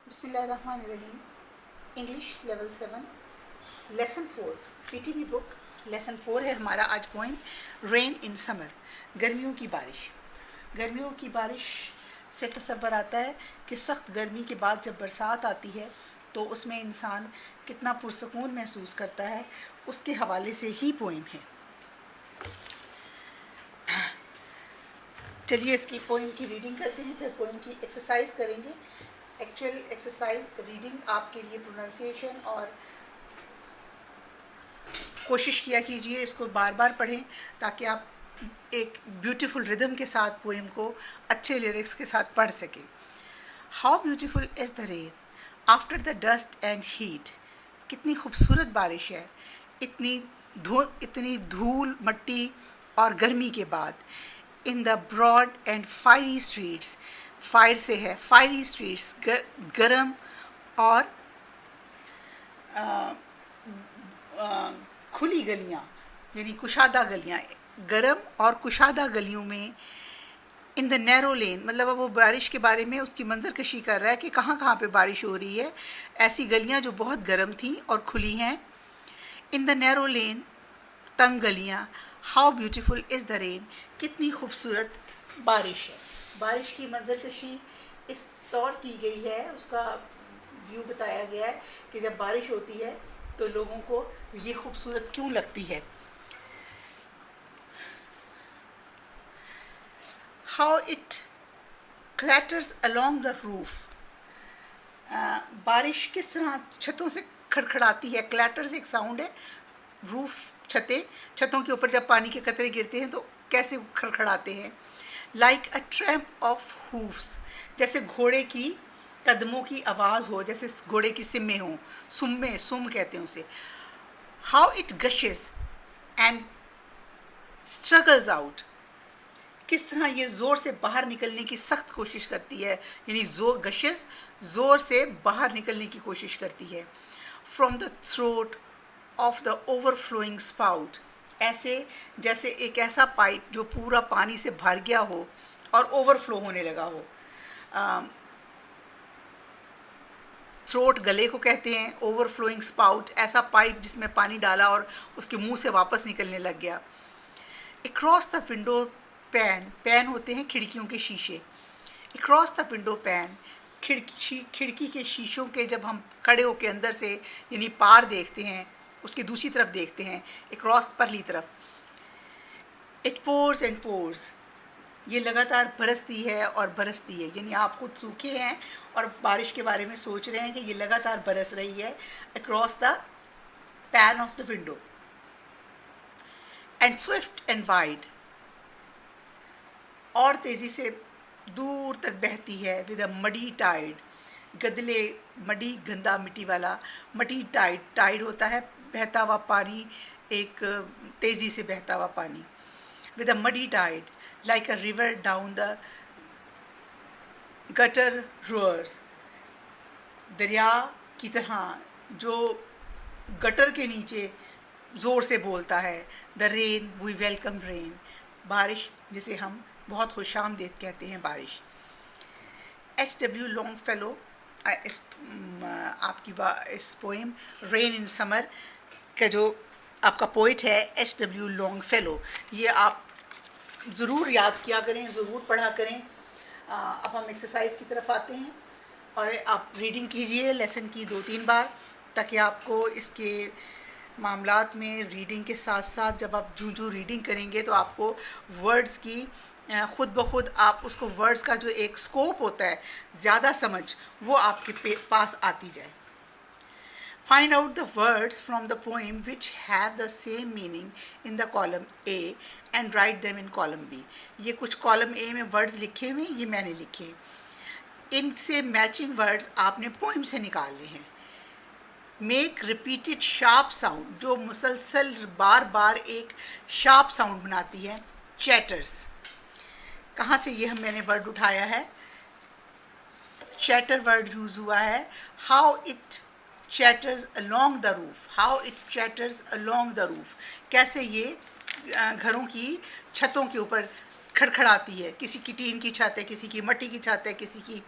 बिस्मिल्लाहिर्रहमानिर्रहीम। English level 7 lesson 4 PTB book lesson 4 है हमारा आज पोइम रेन इन समर, गर्मियों की बारिश। गर्मियों की बारिश से तसव्वुर आता है कि सख्त गर्मी के बाद जब बरसात आती है तो उसमें इंसान कितना पुरसकून महसूस करता है, उसके हवाले से ही पोइम है। चलिए इसकी पोइम की रीडिंग करते हैं, फिर पोइम की एक्सरसाइज करेंगे। एक्चुअल एक्सरसाइज रीडिंग आपके लिए प्रोनाउंसिएशन और कोशिश किया कीजिए इसको बार बार पढ़ें ताकि आप एक ब्यूटीफुल रिदम के साथ पोइम को अच्छे लिरिक्स के साथ पढ़ सकें। How beautiful is the rain after the dust and heat. कितनी खूबसूरत बारिश है इतनी धूल मट्टी और गर्मी के बाद। In the broad and fiery streets, fire से है फायरी स्ट्रीट्स, गरम और खुली गलियाँ यानी कुशादा गलियाँ, गरम और कुशादा गलियों में। इन द नैरो लेन मतलब अब वो बारिश के बारे में उसकी मंजर कशी कर रहा है कि कहाँ कहाँ पे बारिश हो रही है, ऐसी गलियाँ जो बहुत गर्म थीं और खुली हैं। इन द नैरो लेन, तंग गलियाँ। How beautiful is the rain, कितनी खूबसूरत बारिश है। बारिश की मंजर कशी इस तौर की गई है, उसका व्यू बताया गया है कि जब बारिश होती है तो लोगों को ये खूबसूरत क्यों लगती है। How it clatters along the roof, बारिश किस तरह छतों से खड़खड़ाती है। क्लैटर्स एक साउंड है, रूफ छतों के ऊपर जब पानी के कतरे गिरते हैं तो कैसे खड़खड़ाते हैं। Like a tramp of hoofs, जैसे घोड़े की कदमों की आवाज़ हो, जैसे घोड़े की सिम्में हों, सुम कहते हैं उसे। How it gushes and struggles out, किस तरह ये ज़ोर से बाहर निकलने की सख्त कोशिश करती है, यानी गशेस ज़ोर से बाहर निकलने की कोशिश करती है। From the throat of the overflowing spout, ऐसे जैसे एक ऐसा पाइप जो पूरा पानी से भर गया हो और ओवरफ्लो होने लगा हो। थ्रोट गले को कहते हैं, ओवरफ्लोइंग स्पाउट ऐसा पाइप जिसमें पानी डाला और उसके मुंह से वापस निकलने लग गया। अक्रॉस द विंडो पैन होते हैं खिड़कियों के शीशे। अक्रॉस द विंडो पैन, खिड़की के शीशों के जब हम खड़े होकर अंदर से यानी पार देखते हैं, उसकी दूसरी तरफ देखते हैं, अक्रॉस परली तरफ। इट पोर्स एंड पोर्स, ये लगातार बरसती है और बरसती है, यानी आप खुद सूखे हैं और बारिश के बारे में सोच रहे हैं कि ये लगातार बरस रही है। Across the pane of the window. And swift and wide, और तेज़ी से दूर तक बहती है। विद अ मडी टाइड, गदले मडी गंदा मिट्टी वाला, मडी टाइड होता है बहता हुआ पानी, एक तेज़ी से बहता हुआ पानी। With a muddy tide like a river down the gutter roars, दरिया की तरह जो गटर के नीचे ज़ोर से बोलता है। The rain we welcome rain, बारिश जिसे हम बहुत खुशामदीद कहते हैं बारिश। H.W. लॉन्गफेलो इस पोइम रेन इन समर का जो आपका पोइट है H.W. लॉन्गफेलो, ये आप ज़रूर याद किया करें, ज़रूर पढ़ा करें। अब हम एक्सरसाइज की तरफ आते हैं और आप रीडिंग कीजिए लेसन की 2-3 बार ताकि आपको इसके मामलात में रीडिंग के साथ साथ जब आप जूं रीडिंग करेंगे तो आपको वर्ड्स की ख़ुद ब खुद आप उसको वर्ड्स का जो एक स्कोप होता है ज़्यादा समझ वो आपके पास आती जाए। Find out the words from the poem which have the same meaning in the column A and write them in column B. ये कुछ कॉलम ए में वर्ड्स लिखे हुए, ये मैंने लिखे, इनसे मैचिंग वर्ड्स आपने पोइम से निकालने हैं। मेक रिपीटेड शार्प साउंड, जो मुसलसल बार बार एक शार्प साउंड बनाती है, चैटर्स। कहाँ से ये मैंने वर्ड उठाया है, चैटर वर्ड यूज़ हुआ है। How it chatters along the roof, how it chatters along the roof, कैसे ये घरों की छतों के ऊपर खड़खड़ाती है। किसी की टीन की छत है, किसी की मट्टी की छत है, किसी की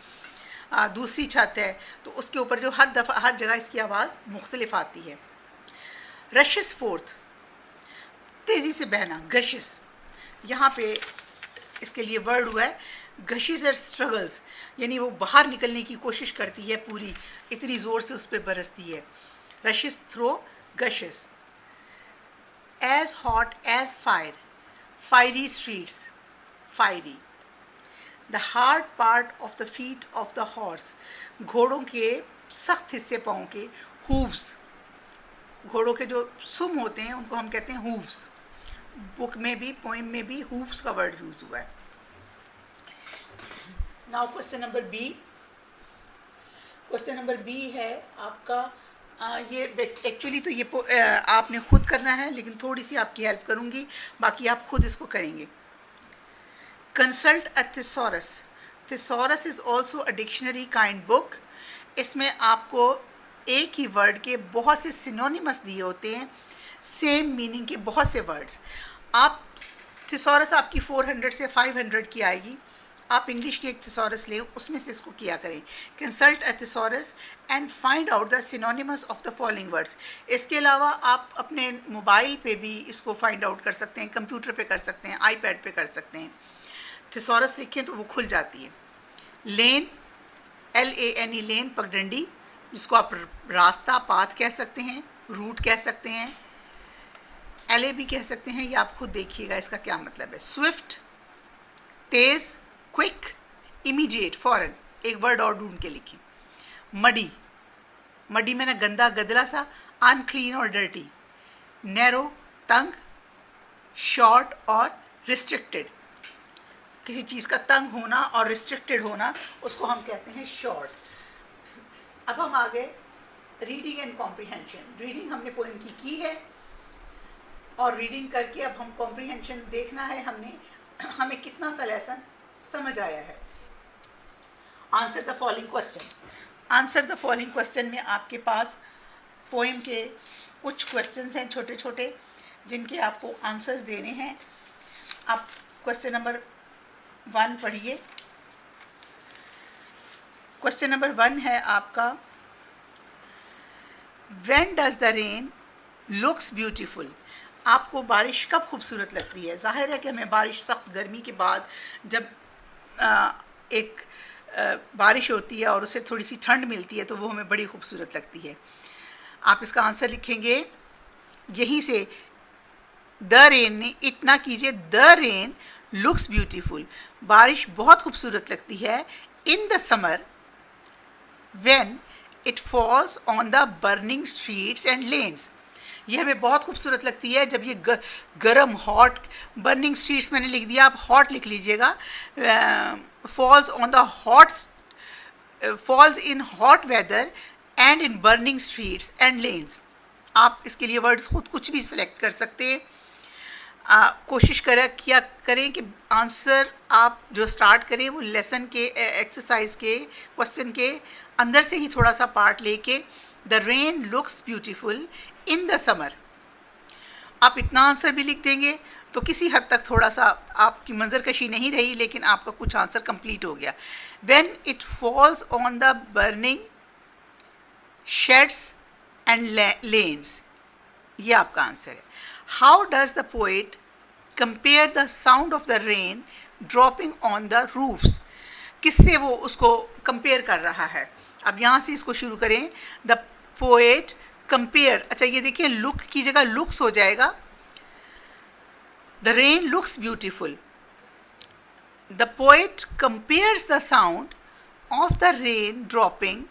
दूसरी छत है, तो उसके ऊपर जो हर दफ़ा हर जगह इसकी आवाज़ मुख्तलिफ आती है। रशेस फोर्थ, तेज़ी से बहना, गशिस, यहाँ पे इसके लिए वर्ड हुआ है गशिस और स्ट्रगल्स, यानी वो बाहर निकलने की कोशिश करती है पूरी, इतनी ज़ोर से उस पर बरसती है। Rushes through, gushes. As hot as fire, fiery streets, fiery. The hard part of the feet of the horse, घोड़ों के सख्त हिस्से पाँव के, हूव्स, घोड़ों के जो सुम होते हैं उनको हम कहते हैं हूव्स। बुक में भी, पोइम में भी हूव्स का वर्ड यूज हुआ है। Now question number B. Question number B है आपका, ये एक्चुअली तो ये आपने खुद करना है, लेकिन थोड़ी सी आपकी हेल्प करूंगी, बाकी आप खुद इसको करेंगे। Consult a thesaurus, thesaurus is also a dictionary kind book. इसमें आपको एक ही वर्ड के बहुत से सिनोनिमस दिए होते हैं, सेम मीनिंग के बहुत से वर्ड्स। आप थिसॉरस आपकी 400 से 500 की आएगी, आप इंग्लिश की एक थिसॉरस लें, उसमें से इसको किया करें। Consult a thesaurus and find out the synonymous of the following words. इसके अलावा आप अपने मोबाइल पे भी इसको फाइंड आउट कर सकते हैं, कंप्यूटर पे कर सकते हैं, आईपैड पे कर सकते हैं। थिसॉरस लिखें तो वो खुल जाती है। लेन, LANE, लेन, पगडंडी, जिसको आप रास्ता, पाथ कह सकते हैं, रूट कह सकते हैं, LA भी कह सकते हैं, ये आप खुद देखिएगा इसका क्या मतलब है। स्विफ्ट, तेज, क्विक, इमीडिएट, फॉरन। एक वर्ड और ढूंढ के लिखिए। मडी, मडी में ना गंदा, गदला सा, अनक्लीन और डर्टी। नैरो, तंग, शॉर्ट और रिस्ट्रिक्टेड, किसी चीज़ का तंग होना और रिस्ट्रिक्टेड होना, उसको हम कहते हैं शॉर्ट। अब हम आ गए रीडिंग एंड कॉम्प्रिहेंशन। रीडिंग हमने पोएम की है, और रीडिंग करके अब हम कॉम्प्रिहेंशन देखना है हमें कितना सा लेसन समझ आया है। Answer the following question. Answer the following question में आपके पास पोएम के कुछ क्वेश्चंस हैं छोटे छोटे, जिनके आपको आंसर्स देने हैं। आप क्वेश्चन नंबर 1 पढ़िए। क्वेश्चन नंबर 1 है आपका, when does the rain looks beautiful. आपको बारिश कब खूबसूरत लगती है? ज़ाहिर है कि हमें बारिश, सख्त गर्मी के बाद जब एक बारिश होती है और उससे थोड़ी सी ठंड मिलती है, तो वो हमें बड़ी खूबसूरत लगती है। आप इसका आंसर लिखेंगे यहीं से, द रेन ने, इतना कीजिए, द रेन लुक्स ब्यूटीफुल, बारिश बहुत खूबसूरत लगती है। In the summer when it falls on the burning streets and lens. ये हमें बहुत खूबसूरत लगती है जब ये गरम, हॉट, बर्निंग स्ट्रीट्स मैंने लिख दिया, आप हॉट लिख लीजिएगा। Falls on the hot, falls in hot weather and in burning streets and lanes. आप इसके लिए वर्ड्स खुद कुछ भी सिलेक्ट कर सकते हैं। कोशिश किया करें कि आंसर आप जो स्टार्ट करें वो लेसन के, एक्सरसाइज के, क्वेश्चन के अंदर से ही थोड़ा सा पार्ट लेके, the rain looks beautiful in the summer. आप इतना आंसर भी लिख देंगे तो किसी हद तक थोड़ा सा आपकी मंजरकशी नहीं रही, लेकिन आपका कुछ आंसर कंप्लीट हो गया। When it falls on the burning shades and lens, ये आपका आंसर है। How does the poet compare the sound of the rain dropping on the roofs. किससे वो उसको कंपेयर कर रहा है? अब यहाँ से इसको शुरू करें। द पोएट कंपेयर, अच्छा ये देखिए, लुक की जगह लुक्स हो जाएगा। The rain looks beautiful. The poet compares the sound of the rain dropping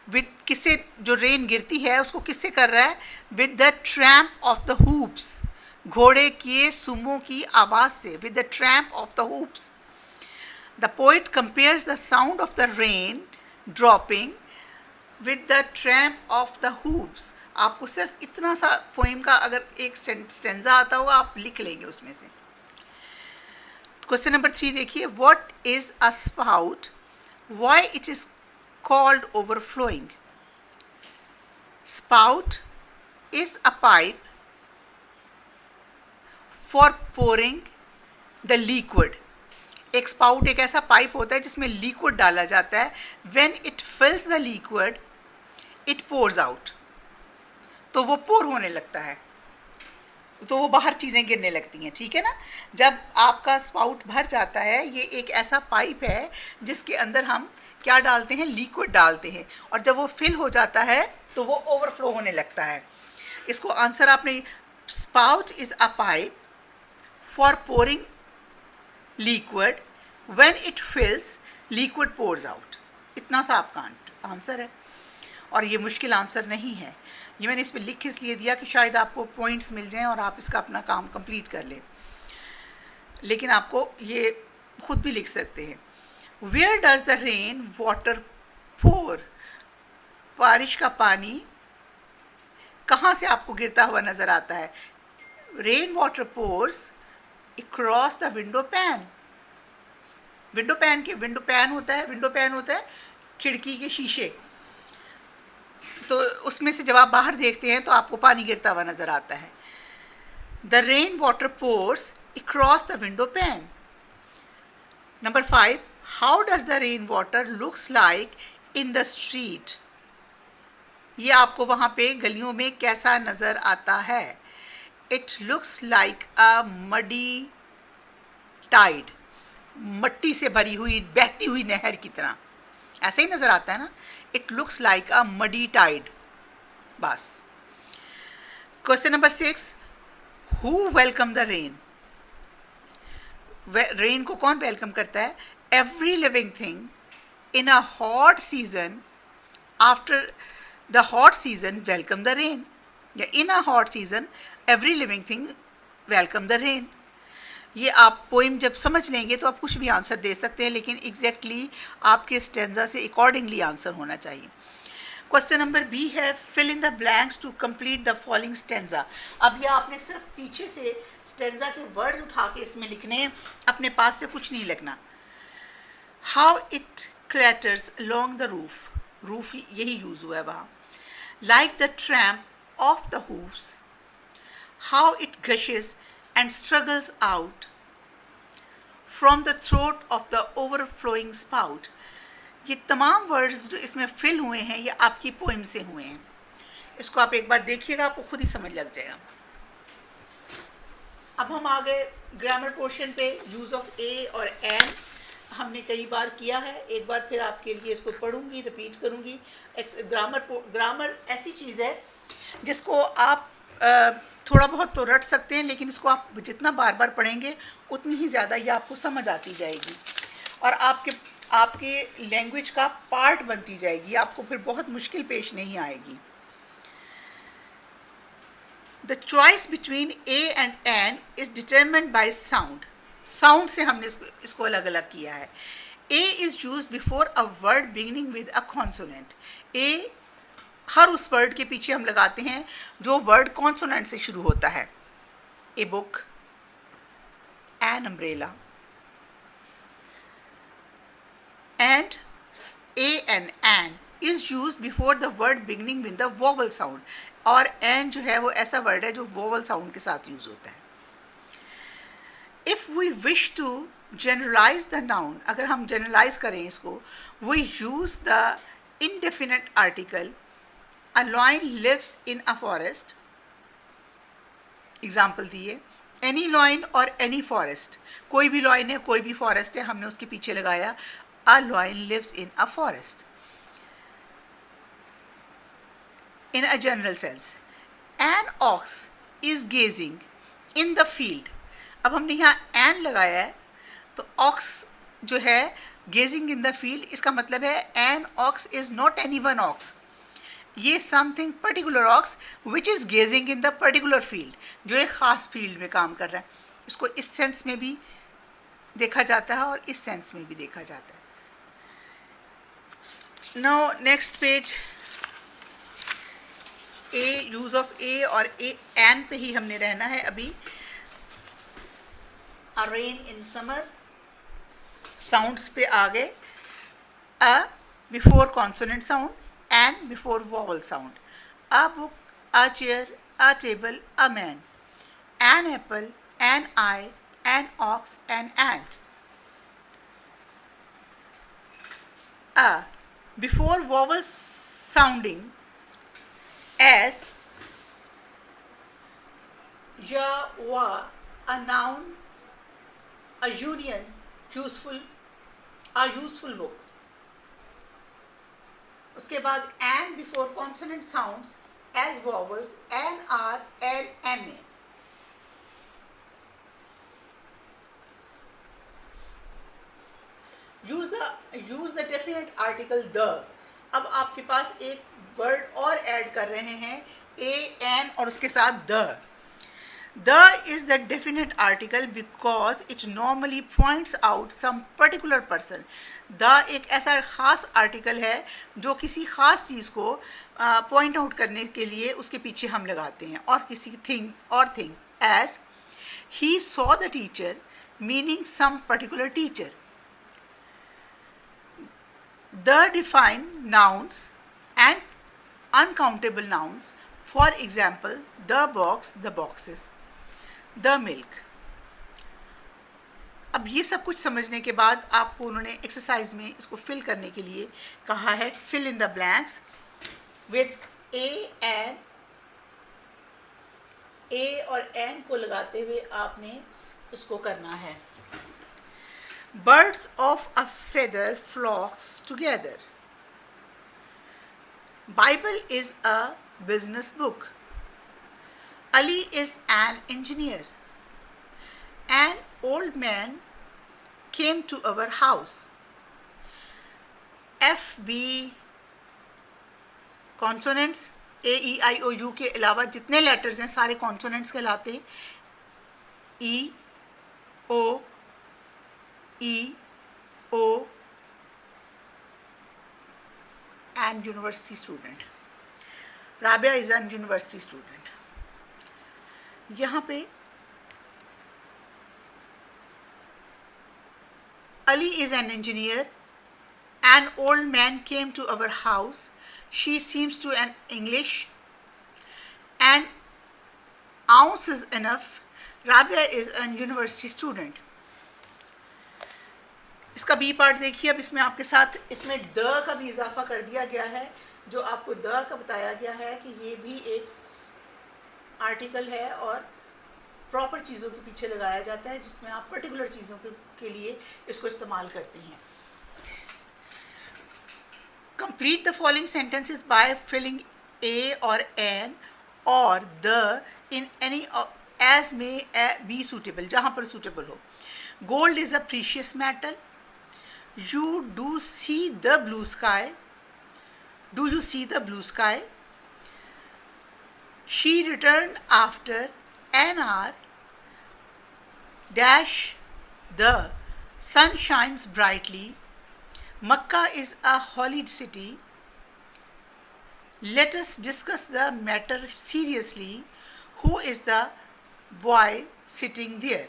with, किससे, जो रेन गिरती है उसको किससे कर रहा है? With the tramp of the hoops, घोड़े के सुमों की आवाज़ से, with the tramp of the hoops. The poet compares the sound of the rain dropping with the tramp of the hoops. आपको सिर्फ इतना सा पोएम का अगर एक स्टेंजा आता होगा, आप लिख लेंगे उसमें से। क्वेश्चन नंबर 3 देखिए, what is a spout, why it is called overflowing। Spout is a pipe for pouring the liquid। एक स्पाउट एक ऐसा पाइप होता है जिसमें लिक्विड डाला जाता है. When it फिल्स the liquid it pores out. तो वो पोर होने लगता है, तो वो बाहर चीज़ें गिरने लगती हैं. ठीक है ना. जब आपका स्पाउट भर जाता है, ये एक ऐसा पाइप है जिसके अंदर हम क्या डालते हैं, लिक्विड डालते हैं, और जब वो फिल हो जाता है तो वो ओवरफ्लो होने लगता है. इसको आंसर आपने, spout is a pipe for pouring liquid, when it fills liquid pours out. इतना सा आपका आंसर है, और ये मुश्किल आंसर नहीं है. ये मैंने इस पर लिख इसलिए दिया कि शायद आपको पॉइंट्स मिल जाएं और आप इसका अपना काम कंप्लीट कर लें, लेकिन आपको ये खुद भी लिख सकते हैं. Where does the rain water pour. बारिश का पानी कहाँ से आपको गिरता हुआ नज़र आता है. Rain water pores across the window pan. Window pan होता है खिड़की के शीशे, तो उसमें से जब आप बाहर देखते हैं तो आपको पानी गिरता हुआ नज़र आता है. The rain water pores across the window pan. Number 5, how does the rain water looks like in the street. ये आपको वहाँ पे गलियों में कैसा नज़र आता है. It looks like a muddy tide. मट्टी से भरी हुई बहती हुई नहर की तरह ऐसे ही नज़र आता है ना. It looks like a muddy tide. बस. Question number 6, who welcome the rain. Rain को कौन वेलकम करता है. Every living thing in a hot season, after the hot season welcome the rain. या in a hot season every living thing welcome the rain. ये आप poem जब समझ लेंगे तो आप कुछ भी आंसर दे सकते हैं, लेकिन एग्जैक्टली आपके स्टेंजा से अकॉर्डिंगली आंसर होना चाहिए. क्वेश्चन नंबर बी है, fill in the blanks to complete the following stanza. अब ये आपने सिर्फ पीछे से स्टेंजा के वर्ड्स उठा के इसमें लिखने हैं, अपने पास से कुछ नहीं लिखना. How it clatters along the roof. Roof यही यूज़ हुआ है वहाँ. Like the tramp of the hoofs. How it gushes and struggles out from the throat of the overflowing spout. ये तमाम वर्ड्स जो इसमें फिल हुए हैं ये आपकी पोइम से हुए हैं. इसको आप एक बार देखिएगा, आपको खुद ही समझ लग जाएगा. अब हम आ गए ग्रामर पोर्शन पे. यूज़ ऑफ ए और एन हमने कई बार किया है, एक बार फिर आपके लिए इसको पढ़ूंगी, रिपीट करूंगी. ग्रामर ऐसी चीज़ है जिसको आप थोड़ा बहुत तो रट सकते हैं, लेकिन इसको आप जितना बार बार पढ़ेंगे उतनी ही ज़्यादा ये आपको समझ आती जाएगी और आपके लैंग्वेज का पार्ट बनती जाएगी. आपको फिर बहुत मुश्किल पेश नहीं आएगी. The choice between a and an is determined by sound. Sound से हमने इसको अलग अलग किया है. A is used before a word beginning with a consonant. A हर उस वर्ड के पीछे हम लगाते हैं जो वर्ड कॉन्सोनेंट से शुरू होता है. A book, an umbrella. And a an an is use before the word beginning with the vowel sound. और एन जो है वो ऐसा वर्ड है जो वोवल साउंड के साथ यूज होता है. If we wish to generalize the noun, अगर हम जनरलाइज करें इसको, we use the indefinite article. A lion lives in a forest. Example दिए. एनी लॉइन और एनी फॉरेस्ट. कोई भी लॉइन है, कोई भी फॉरेस्ट है, हमने उसके पीछे लगाया a lion lives in a forest. In a general sense, an ox is grazing in the field. अब हमने यहाँ एन लगाया है, तो ऑक्स जो है गेजिंग इन द फील्ड, इसका मतलब है an ox is not any one ox. ये something particular ox which is grazing in the particular field, जो एक ख़ास फील्ड में काम कर रहा है. इसको इस सेंस में भी देखा जाता है और इस सेंस में भी देखा जाता है. Now next page. A, use of a और ए एन पे ही हमने रहना है अभी. A rain in summer. Sounds पे आ गए. A before consonant sound, and before vowel sound. A book, a chair, a table, a man. An apple, an eye, an ox, an ant. a before vowel sounding as ya, wa, a noun, a union, useful, a useful book. उसके बाद and before consonant sounds as vowels n, r, l, m. Use the definite article the. अब आपके पास एक word और add कर रहे हैं A N और उसके साथ the. The is the definite article because it normally points out some particular person. The एक ऐसा खास आर्टिकल है जो किसी खास चीज़ को पॉइंट आउट करने के लिए उसके पीछे हम लगाते हैं, और किसी thing as he saw the teacher meaning some particular teacher. The define nouns and uncountable nouns. For example, the box, the boxes, the milk. अब ये सब कुछ समझने के बाद आपको उन्होंने एक्सरसाइज में इसको फिल करने के लिए कहा है fill in the blanks with a और एन को लगाते हुए आपने इसको करना है. Birds of a feather flocks together. Bible is a business book. Ali is an engineer. An old man came to our house. F, B, consonants A, E, I, O, U के अलावा जितने लेटर्स हैं सारे consonants कहलाते हैं. E, O, E, O, and university student. Rabia is an university student. यहाँ पे Ali is an engineer. An old man came to our house. She seems to an English. An ounce is enough. Rabia is an university student. इसका B part देखिए. अब इसमें आपके साथ इसमें the का भी इजाफा कर दिया गया है. जो आपको द का बताया गया है कि ये भी एक आर्टिकल है और प्रॉपर चीज़ों के पीछे लगाया जाता है जिसमें आप पर्टिकुलर चीज़ों के लिए इसको इस्तेमाल करते हैं. Complete the following sentences by filling a और एन और the in any as may be suitable, जहाँ पर सूटेबल हो. Gold is a precious metal. You do see the blue sky. Do you see the blue sky? She returned after an hour. Dash, the sun shines brightly. Makkah is a holy city. Let us discuss the matter seriously. Who is the boy sitting there?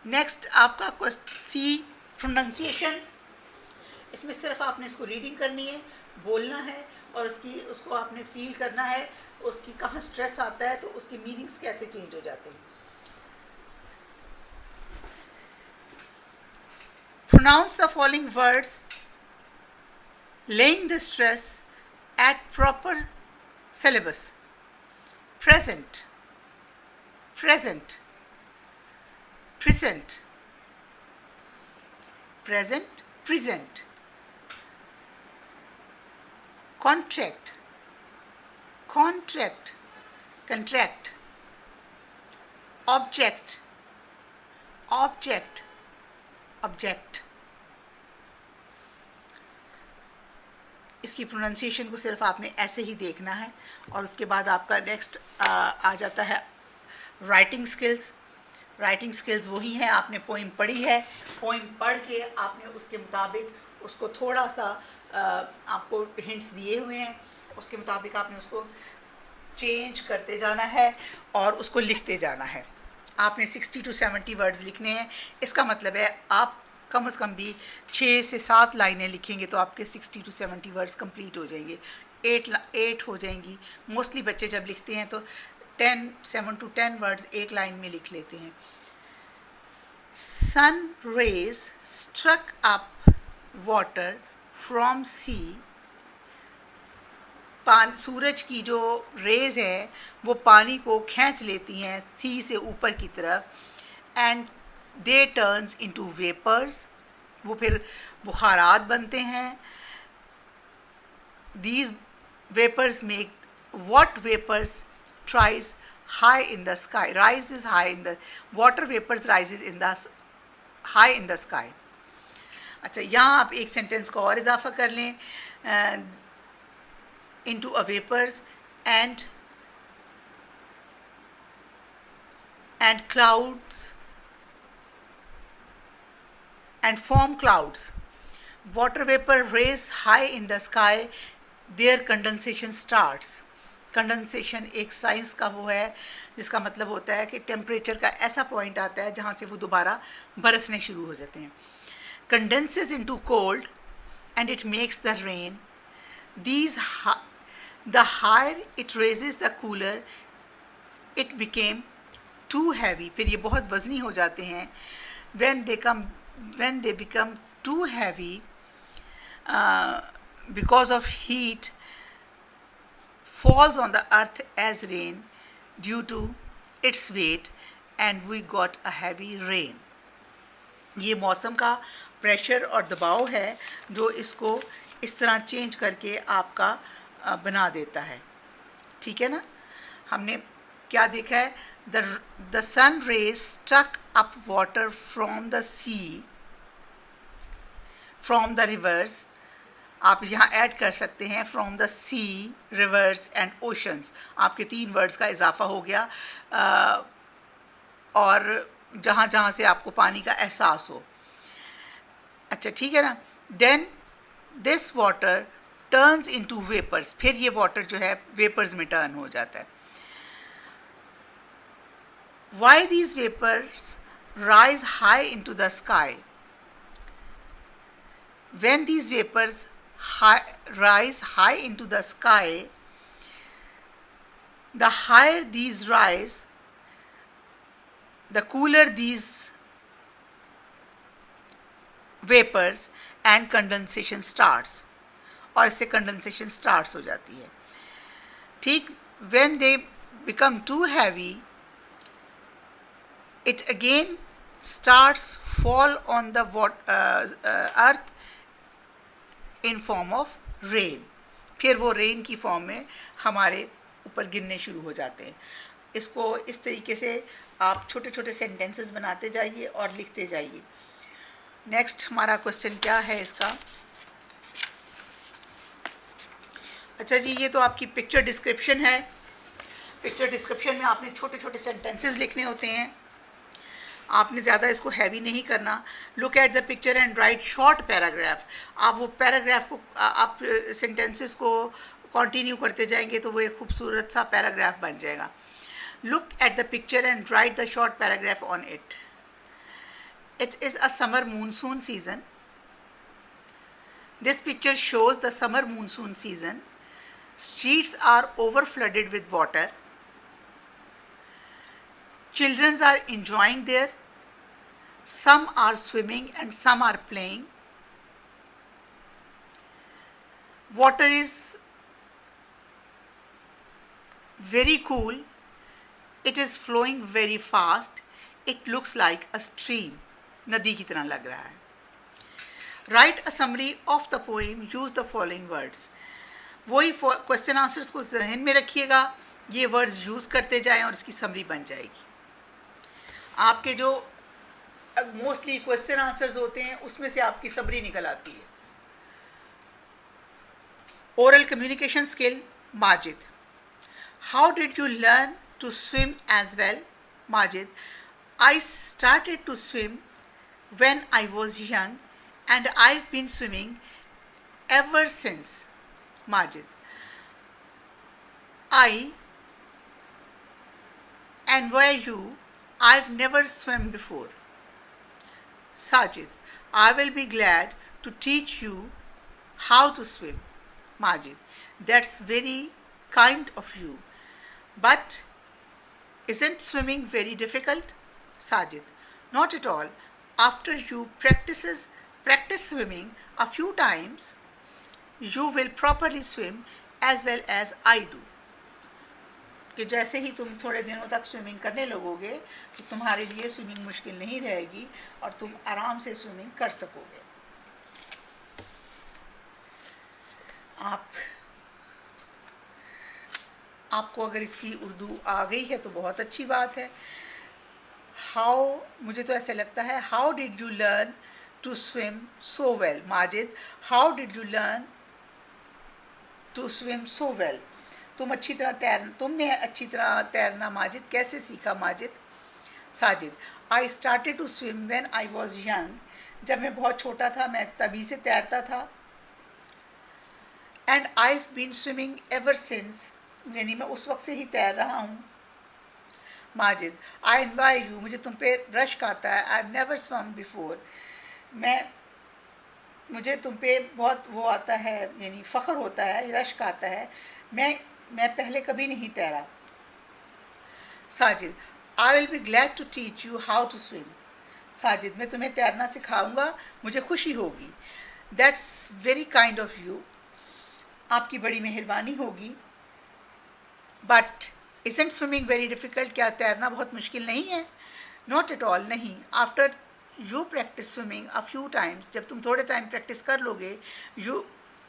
Next आपका सी pronunciation. इसमें सिर्फ आपने इसको reading करनी है, बोलना है और उसको आपने फील करना है उसकी कहाँ स्ट्रेस आता है तो उसकी मीनिंग्स कैसे चेंज हो जाते हैं. Pronounce the following words laying the stress at proper syllabus. Present, present, present, present, present. Contract, contract, contract. Object, object, object. इसकी प्रोनाउंसिएशन को सिर्फ आपने ऐसे ही देखना है और उसके बाद आपका नेक्स्ट आ जाता है राइटिंग स्किल्स. राइटिंग स्किल्स वही हैं. आपने पोइम पढ़ी है, पोइम पढ़ के आपने उसके मुताबिक उसको थोड़ा सा आपको हिंट्स दिए हुए हैं, उसके मुताबिक आपने उसको चेंज करते जाना है और उसको लिखते जाना है. आपने 60 to 70 वर्ड्स लिखने हैं. इसका मतलब है आप कम से कम भी 6 से 7 लाइनें लिखेंगे तो आपके 60 to 70 वर्ड्स कंप्लीट हो जाएंगे. 8 हो जाएंगी. मोस्टली बच्चे जब लिखते हैं तो 7 to 10 वर्ड्स एक लाइन में लिख लेते हैं. sun rays struck up water from sea. सूरज की जो रेज हैं वो पानी को खींच लेती हैं सी से ऊपर की तरफ and they turns into vapours, वो फिर बुखारात बनते हैं. These vapours make what vapors tries high in the sky, rises high in the water vapors rises in the high in the sky. अच्छा, यहाँ आप एक सेंटेंस को और इजाफा कर लें. into a vapors and clouds and form clouds. Water vapor raise high in the sky, there condensation starts. Condensation एक साइंस का वो है जिसका मतलब होता है कि टेम्परेचर का ऐसा पॉइंट आता है जहाँ से वो दोबारा बरसने शुरू हो जाते हैं. Condenses into cold and it makes the rain. These the higher it raises the cooler it became too heavy. फिर ये बहुत वज़नी हो जाते हैं. when they become too heavy because of heat falls on the earth as rain due to its weight and we got a heavy rain. ये मौसम का pressure और दबाव है जो इसको इस तरह चेंज करके आपका बना देता है. ठीक है ना. हमने क्या देखा है? the sun rays struck up water from the sea, from the rivers. आप यहाँ ऐड कर सकते हैं from the sea, rivers and oceans. आपके 3 वर्ड्स का इजाफा हो गया. और जहाँ जहाँ से आपको पानी का एहसास हो. अच्छा, ठीक है ना. Then this water turns into vapours. फिर ये वाटर जो है वेपर्स में टर्न हो जाता है. Why these vapours rise high into the sky. when these vapors rise high into the sky, the higher these rise, the cooler these vapors and condensation starts. और इससे condensation starts हो जाती है. ठीक. when they become too heavy, it again starts fall on the earth in form of rain. फिर वो rain की form में हमारे ऊपर गिरने शुरू हो जाते हैं. इसको इस तरीके से आप छोटे छोटे सेंटेंसेस बनाते जाइए और लिखते जाइए. नेक्स्ट हमारा क्वेश्चन क्या है इसका? अच्छा जी, ये तो आपकी पिक्चर डिस्क्रिप्शन है. पिक्चर डिस्क्रिप्शन में आपने छोटे छोटे सेंटेंसेस लिखने होते हैं. आपने ज़्यादा इसको हैवी नहीं करना. Look at the picture and right short paragraph. आप वो पैराग्राफ को आप सेंटेंसेस को कंटिन्यू करते जाएंगे तो वो एक खूबसूरत सा पैराग्राफ बन जाएगा. Look at the picture and write the short paragraph on it. It is a summer monsoon season. This picture shows the summer monsoon season. Streets are over flooded with water. Children are enjoying there. Some are swimming and some are playing. Water is very cool. It is flowing very fast. It looks like a stream. नदी की तरह लग रहा है. Write a summary of the poem. Use the following words. वही question answers को जहन में रखिएगा. ये वर्ड्स यूज़ करते जाएं और इसकी समरी बन जाएगी. आपके जो मोस्टली क्वेश्चन आंसर्स होते हैं उसमें से आपकी समरी निकल आती है. Oral communication skill. Majid. How did you learn to swim as well? Majid. I started to swim when I was young and I have been swimming ever since. Majid. I envy you. I've never swum before. Sajid. I will be glad to teach you how to swim. Majid. That's very kind of you. But isn't swimming very difficult? Sajid. Not at all. after you practice swimming a few times, you will properly swim as well as I do. कि जैसे ही तुम थोड़े दिनों तक swimming करने लगोगे तो तुम्हारे लिए स्विमिंग मुश्किल नहीं रहेगी और तुम आराम से स्विमिंग कर सकोगे. आपको अगर इसकी उर्दू आ गई है तो बहुत अच्छी बात है. मुझे तो ऐसे लगता है, how did you learn to swim so well? Majid, how did you learn to swim so well? तुमने अच्छी तरह तैरना माजिद कैसे सीखा? Majid. Sajid, I started to swim when I was young. जब मैं बहुत छोटा था मैं तभी से तैरता था. And I have been swimming ever since, यानी मैं उस वक्त से ही तैर रहा हूँ. माजिद, आई एनवाई यू, मुझे तुम पे रश्क आता है. आई हैव नेवर स्वम बिफोर, मुझे तुम पे बहुत वो आता है, यानी फ़ख्र होता है, रश्क आता है. मैं पहले कभी नहीं तैरा. Sajid, I will be glad to teach you how to swim. Sajid, मैं तुम्हें तैरना सिखाऊंगा, मुझे खुशी होगी. That's very kind of you, आपकी बड़ी मेहरबानी होगी. But isn't swimming very difficult? क्या तैरना बहुत मुश्किल नहीं है? Not at all, नहीं. After you practice swimming a few times, जब तुम थोड़े टाइम प्रैक्टिस कर लोगे,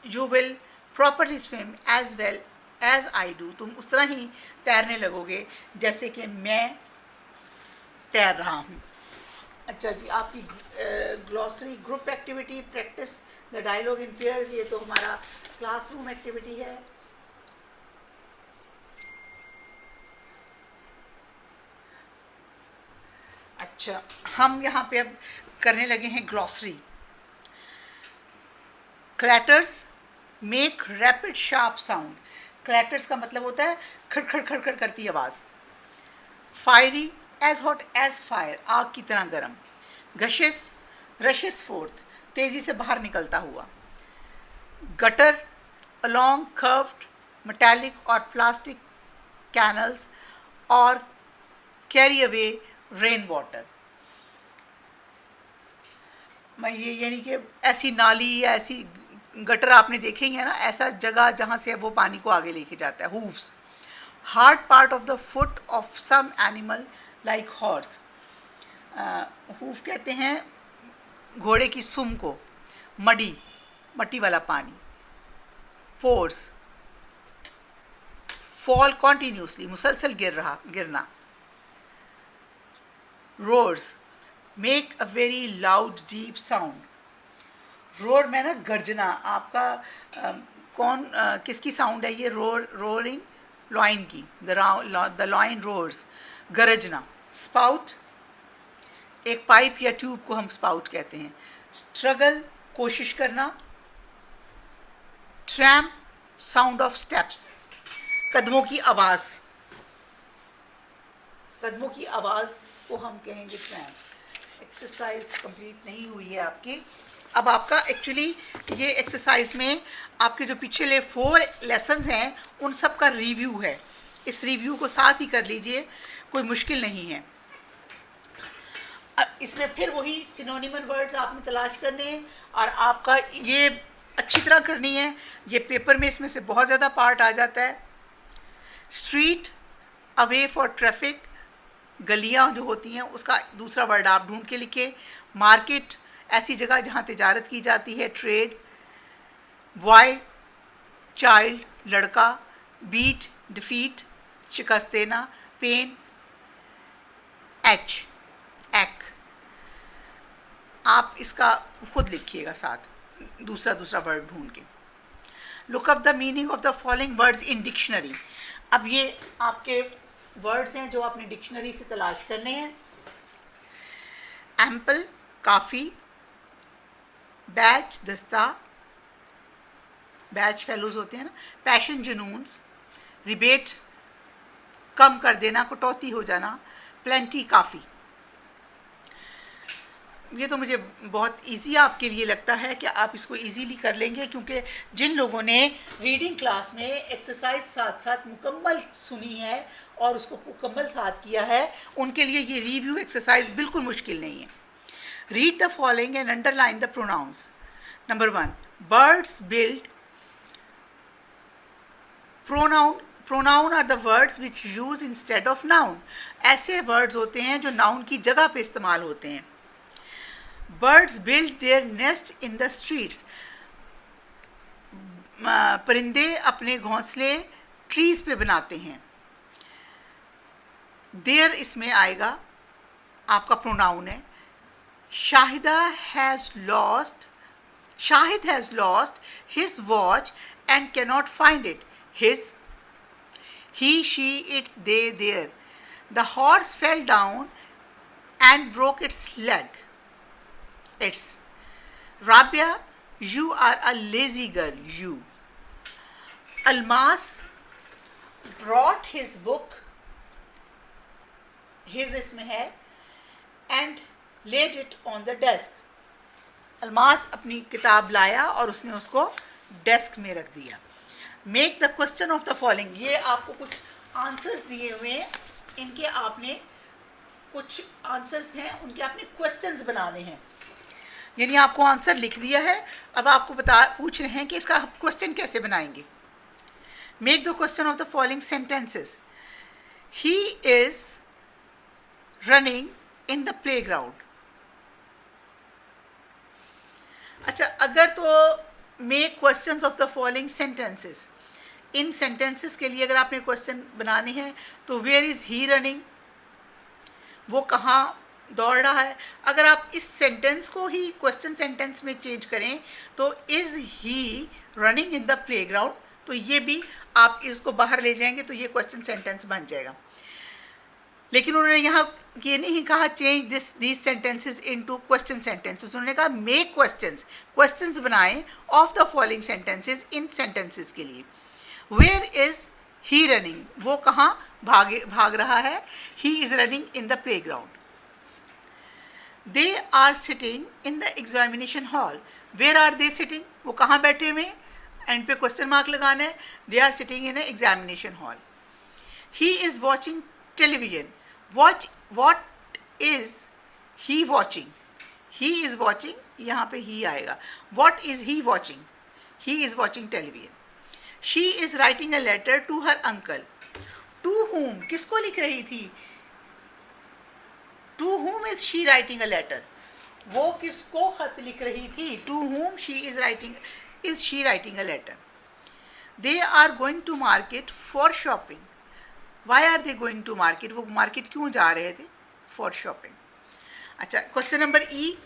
you will properly swim as well as I do. तुम उस तरह ही तैरने लगोगे जैसे कि मैं तैर रहा हूँ. अच्छा जी, आपकी glossary group activity practice the dialogue in pairs, ये तो हमारा क्लासरूम एक्टिविटी है. अच्छा, हम यहाँ पे अब करने लगे हैं glossary. Clatters make rapid sharp sound. Clatters का मतलब होता है खड़खड़ खड़खड़ करती आवाज़. Fiery as hot as fire, आग की तरह गर्म. गशिस रशिस फोर्थ, तेज़ी से बाहर निकलता हुआ. गटर अलॉन्ग कर्व्ड मेटालिक और प्लास्टिक कैनल्स और कैरी अवे रेन वाटर. मैं ये यानी कि ऐसी नाली या ऐसी गटर आपने देखेंगे ना, ऐसा जगह जहाँ से वो पानी को आगे लेके जाता है. Hooves, hard part of the foot of some animal like horse. Hoof कहते हैं घोड़े की सुम को. मट्टी वाला पानी. पोर्स, फॉल कॉन्टीन्यूसली, मुसलसल गिरना. Roars, make a very loud deep sound. Roar में ना गर्जना. आपका किसकी साउंड है ये? रोरिंग, लॉइन की. द लॉइन रोर्स, गरजना. स्पाउट, एक पाइप या ट्यूब को हम स्पाउट कहते हैं. स्ट्रगल, कोशिश करना. ट्रैम्प, साउंड ऑफ स्टेप्स, कदमों की आवाज़. कदमों की आवाज़ को हम कहेंगे ट्रैम्प्स. एक्सरसाइज कंप्लीट नहीं हुई है आपकी. अब आपका एक्चुअली ये एक्सरसाइज में आपके जो पिछले 4 लेसन्स हैं उन सब का रिव्यू है. इस रिव्यू को साथ ही कर लीजिए, कोई मुश्किल नहीं है. इसमें फिर वही सिनोनिमल वर्ड्स आपने तलाश करने हैं और आपका ये अच्छी तरह करनी है. ये पेपर में इसमें से बहुत ज़्यादा पार्ट आ जाता है. स्ट्रीट, अवे फॉर ट्रैफिक, गलियाँ जो होती हैं उसका दूसरा वर्ड आप ढूंढ के लिखें. मार्केट, ऐसी जगह जहाँ तिजारत की जाती है. ट्रेड. बॉय, चाइल्ड, लड़का. बीट, डिफीट, शिकस्त देना. पेन, एक. आप इसका खुद लिखिएगा साथ दूसरा वर्ड ढूंढ के. Look up the meaning of the following words in dictionary. अब ये आपके वर्ड्स हैं जो आपने डिक्शनरी से तलाश करने हैं. एम्पल, काफ़ी. बैच, दस्ता. बैच फेलोज होते हैं ना. पैशन, जुनून्स. रिबेट, कम कर देना, कटौती हो जाना. प्लेंटी, काफ़ी. ये तो मुझे बहुत इजी आपके लिए लगता है कि आप इसको इजीली कर लेंगे, क्योंकि जिन लोगों ने रीडिंग क्लास में एक्सरसाइज साथ साथ मुकम्मल सुनी है और उसको मुकम्मल साथ किया है, उनके लिए ये रिव्यू एक्सरसाइज बिल्कुल मुश्किल नहीं है. Read the following and underline the pronouns. Number 1, birds build. Pronoun are the words which use instead of noun. ऐसे words होते हैं जो noun की जगह पे इस्तेमाल होते हैं. Birds build their nest in the streets. परिंदे अपने घोंसले ट्रीज पे बनाते हैं. देयर इसमें आएगा, आपका प्रोनाउन है. Shahid has lost his watch and cannot find it. His, he, she, it, they, their. The horse fell down and broke its leg. It's. Rabia, you are a lazy girl, you. Almas brought his book, his इसमें है, and laid it on the desk. Almas अपनी किताब लाया और उसने उसको desk में रख दिया. Make the question of the following. ये आपको कुछ आंसर्स दिए हुए हैं, इनके आपने कुछ आंसर्स हैं, उनके आपने क्वेश्चंस बनाने हैं. यानी आपको आंसर लिख दिया है, अब आपको पूछ रहे हैं कि इसका क्वेश्चन कैसे बनाएंगे. Make the question of the following sentences. He is running in the play ground. अच्छा, अगर तो make questions of the following sentences. In sentences के लिए अगर आपने क्वेश्चन बनाने हैं तो वेयर इज ही रनिंग, वो कहाँ दौड़ रहा है. अगर आप इस सेंटेंस को ही क्वेश्चन सेंटेंस में चेंज करें तो is he running in the play ground, तो ये भी आप इसको बाहर ले जाएंगे तो ये क्वेश्चन सेंटेंस बन जाएगा. लेकिन उन्होंने यहाँ ये नहीं कहा change these sentences into question sentences. उन्होंने कहा मेक क्वेश्चंस बनाएं of the following sentences in sentences के लिए. वेयर इज ही रनिंग, वो कहाँ भाग रहा है. He is running in the playground. They are sitting in the examination hall. Where are they sitting, वो कहाँ बैठे हुए, एंड पे क्वेश्चन मार्क लगाना है. They are sitting in a examination hall. He is watching television. What is he watching? He is watching, यहाँ पे he आएगा. What is he watching? He is watching television. She is writing a letter to her uncle. To whom? किसको लिख रही थी? To whom is she writing a letter? वो किसको खत लिख रही थी? To whom is she writing a letter? They are going to market for shopping. Why are they going to market? वो मार्केट क्यों जा रहे थे? For shopping. अच्छा, क्वेश्चन नंबर ई,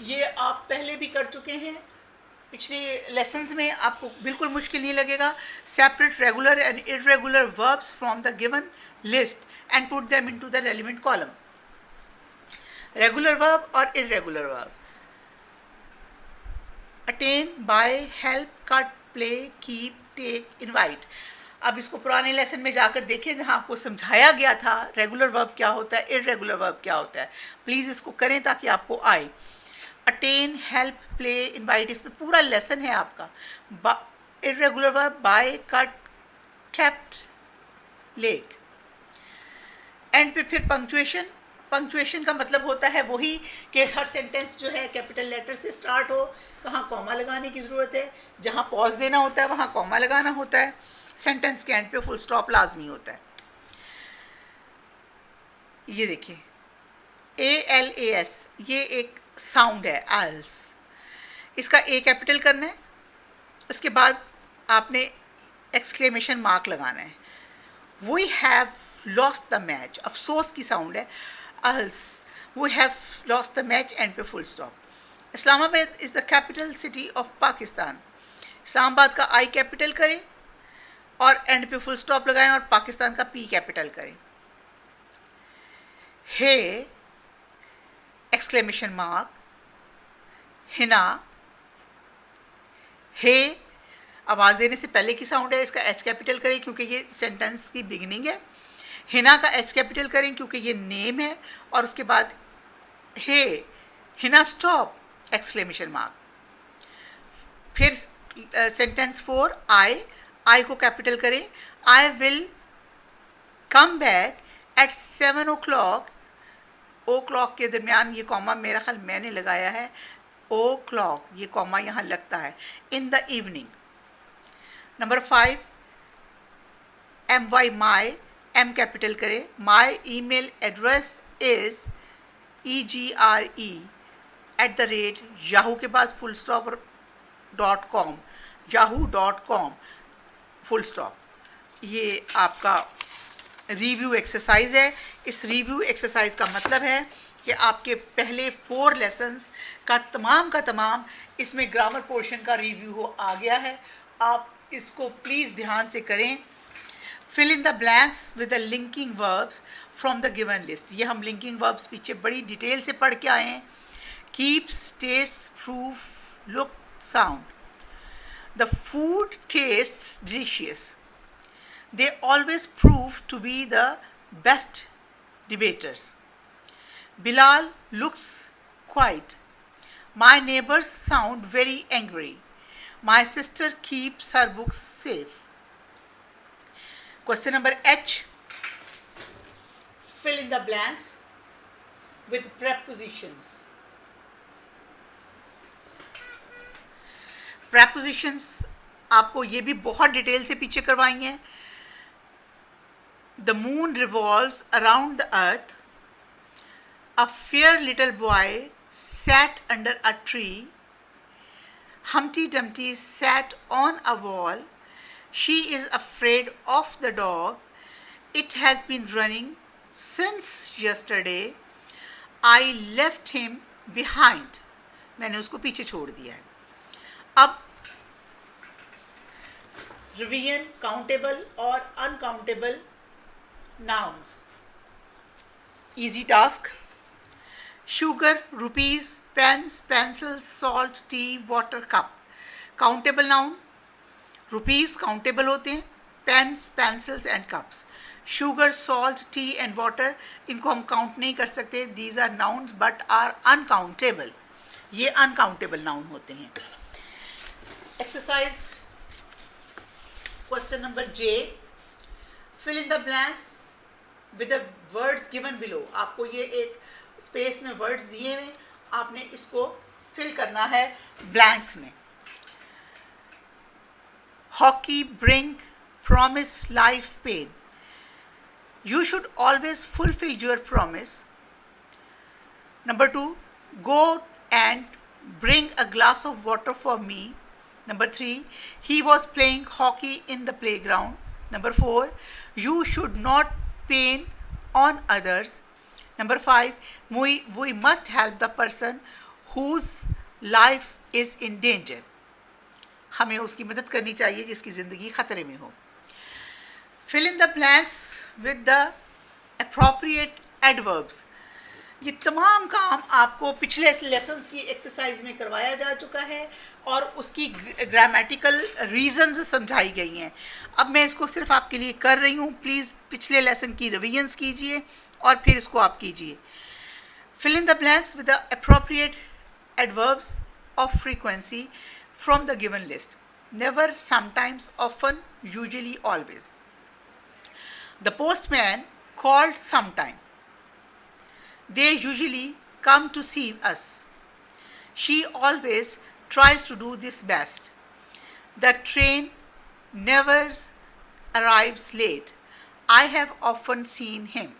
ये आप पहले भी कर चुके हैं पिछले लेसन्स में, आपको बिल्कुल मुश्किल नहीं लगेगा. Separate regular and irregular verbs from the given list and put them into the relevant column. Regular verb और irregular verb. Attain, buy, help, cut, play, keep, take, invite. अब इसको पुराने लेसन में जाकर देखें जहाँ आपको समझाया गया था रेगुलर वर्ब क्या होता है, इरेगुलर वर्ब क्या होता है. प्लीज़ इसको करें ताकि आपको आए. अटेन, हेल्प, प्ले, इनवाइट, इस पर पूरा लेसन है आपका. Irregular verb bye, cut, kept, lake. And पे फिर पंक्चुएशन का मतलब होता है वही कि हर सेंटेंस जो है कैपिटल लेटर से स्टार्ट हो. कहाँ कॉमा लगाने की ज़रूरत है, जहाँ पॉज देना होता है वहाँ कॉमा लगाना होता है. सेंटेंस के एंड पे फुल स्टॉप लाजमी होता है. ये देखिए ALAS, ये एक साउंड है ALS. इसका A कैपिटल करना है, उसके बाद आपने एक्सक्लेमेशन मार्क लगाना है. We have lost the match, अफसोस की साउंड है ALS. We have lost the match, end पे full stop. Islamabad is the capital city of Pakistan. Islamabad का I कैपिटल करें और एंड पे फुल स्टॉप लगाएं और पाकिस्तान का P कैपिटल करें. हे एक्सक्लेमेशन मार्क, हिना. हे आवाज़ देने से पहले की साउंड है, इसका H कैपिटल करें क्योंकि ये सेंटेंस की बिगिनिंग है. हिना का H कैपिटल करें क्योंकि ये नेम है. और उसके बाद hey, Hina stop, exclamation mark. फिर सेंटेंस 4 आई को कैपिटल करें. I will come back at 7 o'clock o'clock के दरमियान ये कॉमा मेरा ख्याल मैंने लगाया है, ओ क्लॉक ये कॉमा यहाँ लगता है, in the evening. Number 5, my my, M capital करें, my email address is EGRE Yahoo के बाद full stop .com, yahoo.com full stop. ये आपका रिव्यू एक्सरसाइज है। इस रिव्यू एक्सरसाइज का मतलब है कि आपके पहले 4 लेसन्स का तमाम इसमें ग्रामर पोर्शन का रिव्यू आ गया है। आप इसको प्लीज़ ध्यान से करें। Fill in the blanks with the linking verbs from the given list. ये हम लिंकिंग वर्ब्स पीछे बड़ी डिटेल से पढ़ के आए हैं। Keeps, taste, proof, look, sound. The food tastes delicious. They always prove to be the best debaters. Bilal looks quiet. My neighbors sound very angry. My sister keeps her books safe. Question number H. Fill in the blanks with prepositions. Prepositions आपको ये भी बहुत detail से पीछे करवाई हैं। The moon revolves around the earth. A fair little boy sat under a tree. Humpty Dumpty sat on a wall. She is afraid of the dog. It has been running since yesterday. I left him behind. मैंने उसको पीछे छोड़ दिया है। अब revision countable और uncountable nouns. Easy task. Sugar, rupees, pens, pencils, salt, tea, water, cup. Countable noun. Rupees countable होते हैं, pens, pencils and cups. Sugar, salt, tea and water इनको हम count नहीं कर सकते. These are nouns but are uncountable. ये uncountable noun होते हैं. Exercise question number J. Fill in the blanks with the words given below. आपको ये एक स्पेस में वर्ड्स दिए हुए, आपने इसको फिल करना है ब्लैंक्स में. Hockey, bring, promise, life, pen. You should always fulfill your promise. Number 2, go and bring a glass of water for me. Number 3, he was playing hockey in the playground. Number 4, you should not pain on others. Number 5, we must help the person whose life is in danger. हमें उसकी मदद करनी चाहिए जिसकी ज़िंदगी ख़तरे में हो. Fill in the blanks with the appropriate adverbs. ये तमाम काम आपको पिछले लेसन्स की एक्सरसाइज में करवाया जा चुका है और उसकी ग्रामेटिकल रीजंस समझाई गई हैं. अब मैं इसको सिर्फ आपके लिए कर रही हूँ. प्लीज़ पिछले लेसन की रिवीजन्स कीजिए और फिर इसको आप कीजिए. Fill in the blanks with the appropriate adverbs of frequency from the given list. Never, sometimes, often, usually, always. The postman called sometime. They usually come to see us. She always tries to do this best. The train never arrives late. I have often seen him.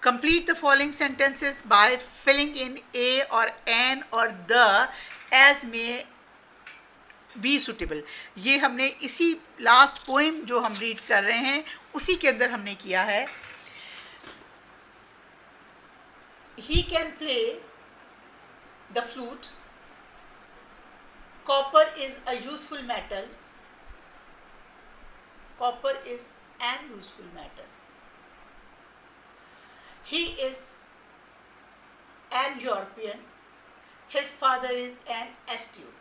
Complete the following sentences by filling in a or an or the as may be suitable. ये हमने इसी last poem जो हम read कर रहे हैं उसी के अंदर हमने किया है. He can play the flute. Copper is a useful metal. Copper is an useful metal. He is an European. His father is an Astute.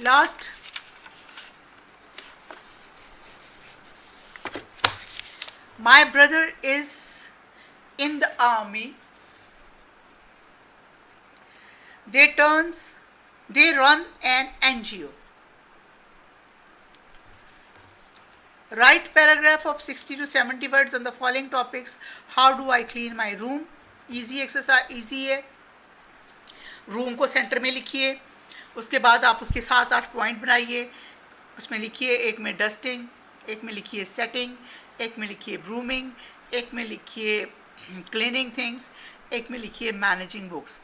Last, my brother is in the army. They turns They run an NGO. Write paragraph of 60 to 70 words on the following topics. How do I clean my room? Easy exercise, easy है. Room को centre में लिखिए. उसके बाद आप उसके 7-8 point बनाइए. उसमें लिखिए, एक में डस्टिंग, एक में लिखिए सेटिंग, एक में लिखिए ब्रूमिंग, एक में लिखिए क्लीनिंग थिंग्स, एक में लिखिए मैनेजिंग बुक्स.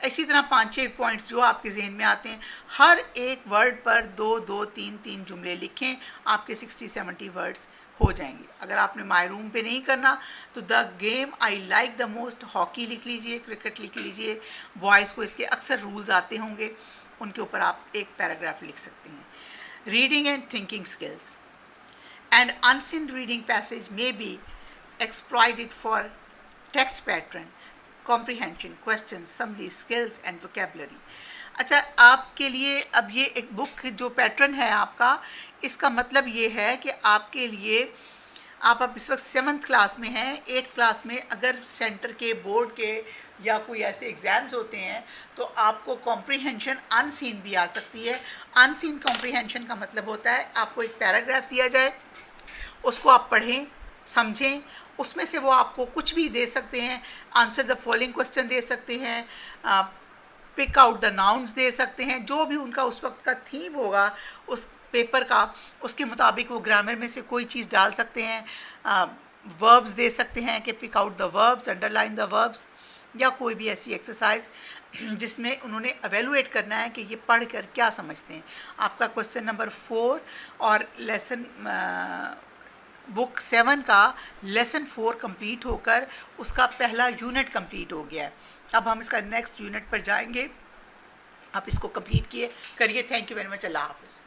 इसी तरह 5-6 पॉइंट्स जो आपके जहन में आते हैं, हर एक वर्ड पर 2-2, 3-3 जुमले लिखें. आपके 60-70 वर्ड्स हो जाएंगे. अगर आपने माई रूम पे नहीं करना तो the game I like the most, hockey लिख लीजिए, क्रिकेट लिख लीजिए. बॉयज़ को इसके अक्सर रूल्स आते होंगे, उनके ऊपर आप एक पैराग्राफ लिख सकते हैं. Reading and thinking skills. And unseen reading passage may be exploited for text pattern, comprehension, questions, summary, skills and vocabulary. अच्छा, आपके लिए अब ये एक बुक जो पैटर्न है आपका, इसका मतलब ये है कि आपके लिए आप अब इस वक्त 7th क्लास में हैं. 8th क्लास में अगर सेंटर के, बोर्ड के या कोई ऐसे एग्ज़ाम्स होते हैं तो आपको कॉम्प्रीहेंशन अनसीन भी आ सकती है. अनसीन कॉम्प्रीहेंशन का मतलब होता है आपको एक पैराग्राफ दिया जाए, उसको आप पढ़ें, समझें, उसमें से वो आपको कुछ भी दे सकते हैं. आंसर द फॉलोइंग क्वेश्चन दे सकते हैं, पिक आउट द नाउन्स दे सकते हैं. जो भी उनका उस वक्त का थीम होगा उस पेपर का, उसके मुताबिक वो ग्रामर में से कोई चीज़ डाल सकते हैं. वर्ब्स दे सकते हैं कि pick out the verbs, underline the verbs, या कोई भी ऐसी एक्सरसाइज जिसमें उन्होंने एवेलुएट करना है कि ये पढ़ कर क्या समझते हैं. आपका क्वेश्चन नंबर 4 और लेसन बुक 7 का लेसन 4 कंप्लीट होकर उसका पहला यूनिट कंप्लीट हो गया है. अब हम इसका नेक्स्ट यूनिट पर जाएंगे. आप इसको कंप्लीट करिए. Thank you very much. अल्लाह हाफ़िज़.